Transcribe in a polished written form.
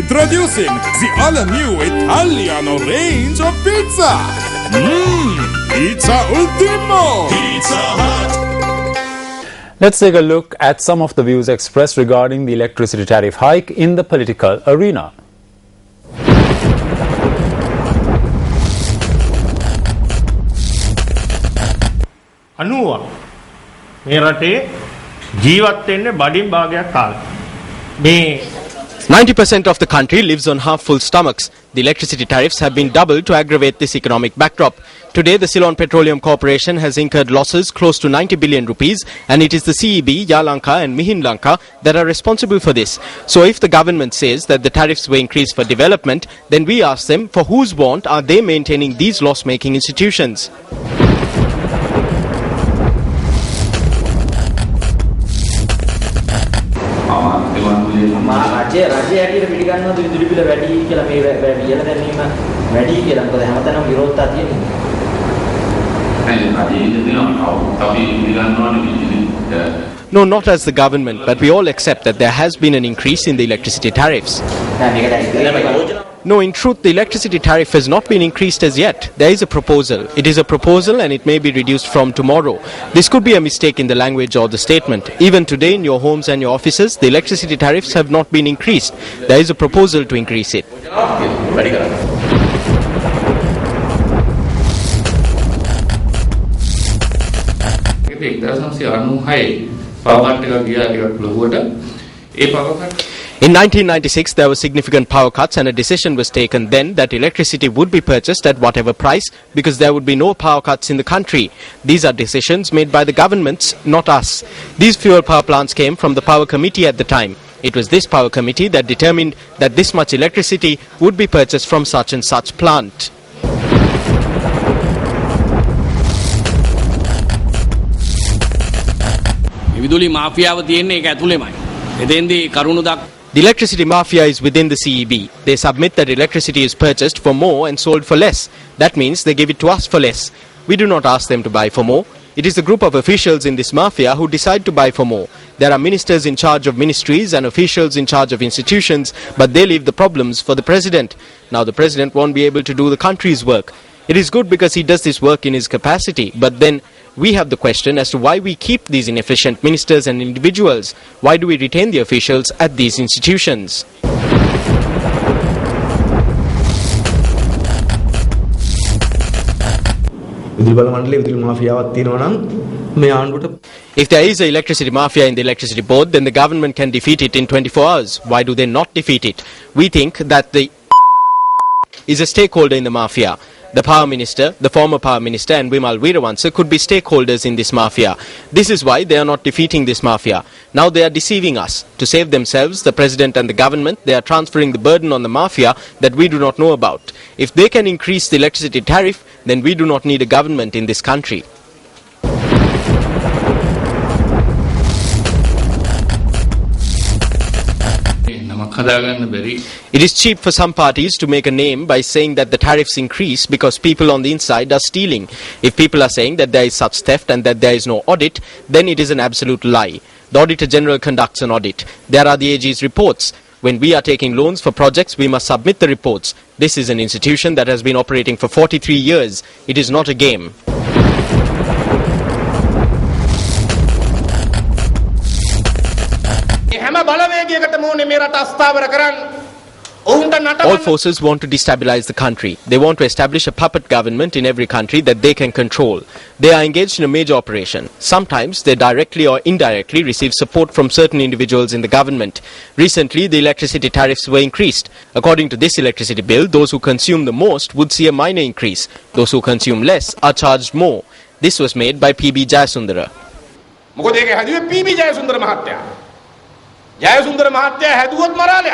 Introducing the all-new Italiano range of pizza. Pizza Ultimo. Pizza Hut. Let's take a look at some of the views expressed regarding the electricity tariff hike in the political arena. මේ රටේ ජීවත් වෙන්නේ බඩින් භාගයක් කාලා. මේ 90% of the country lives on half-full stomachs. The electricity tariffs have been doubled to aggravate this economic backdrop. Today, the Ceylon Petroleum Corporation has incurred losses close to 90 billion rupees, and it is the CEB, Yalanka and Mihin Lanka that are responsible for this. So if the government says that the tariffs were increased for development, then we ask them, for whose want are they maintaining these loss-making institutions? රජය හැටියට පිළිගන්නවද විදුලි බිල වැඩි කියලා මේ ඉහළ දැමීම වැඩි කියලා මොකද හැමතැනම විරෝධතා තියෙනවා. No, not as the government, but we all accept that there has been an increase in the electricity tariffs. No, in truth, the electricity tariff has not been increased as yet. There is a proposal. It is a proposal and it may be reduced from tomorrow. This could be a mistake in the language or the statement. Even today in your homes and your offices, the electricity tariffs have not been increased. There is a proposal to increase it. In 1996, there were significant power cuts and a decision was taken then that electricity would be purchased at whatever price because there would be no power cuts in the country. These are decisions made by the governments, not us. These fuel power plants came from the power committee at the time. It was this power committee that determined that this much electricity would be purchased from such and such plant. The electricity mafia is within the CEB. They submit that electricity is purchased for more and sold for less. That means they give it to us for less. We do not ask them to buy for more. It is the group of officials in this mafia who decide to buy for more. There are ministers in charge of ministries and officials in charge of institutions, but they leave the problems for the president. Now the president won't be able to do the country's work. It is good because he does this work in his capacity, but then we have the question as to why we keep these inefficient ministers and individuals. Why do we retain the officials at these institutions? If there is an electricity mafia in the electricity board, then the government can defeat it in 24 hours. Why do they not defeat it? We think that the is a stakeholder in the mafia. The power minister, the former power minister and Vimal Weerawansa could be stakeholders in this mafia. This is why they are not defeating this mafia. Now they are deceiving us. To save themselves, the president and the government, they are transferring the burden on the mafia that we do not know about. If they can increase the electricity tariff, then we do not need a government in this country. It is cheap for some parties to make a name by saying that the tariffs increase because people on the inside are stealing. If people are saying that there is such theft and that there is no audit, then it is an absolute lie. The Auditor General conducts an audit. There are the AG's reports. When we are taking loans for projects, we must submit the reports. This is an institution that has been operating for 43 years. It is not a game. All forces want to destabilize the country. They want to establish a puppet government in every country that they can control. They are engaged in a major operation. Sometimes they directly or indirectly receive support from certain individuals in the government. Recently, the electricity tariffs were increased. According to this electricity bill, those who consume the most would see a minor increase. Those who consume less are charged more. This was made by PB Jayasundara. PB Jayasundara මහත්තයා. ජයසුන්දර මහත්තයා හැදුවොත් මරාලයා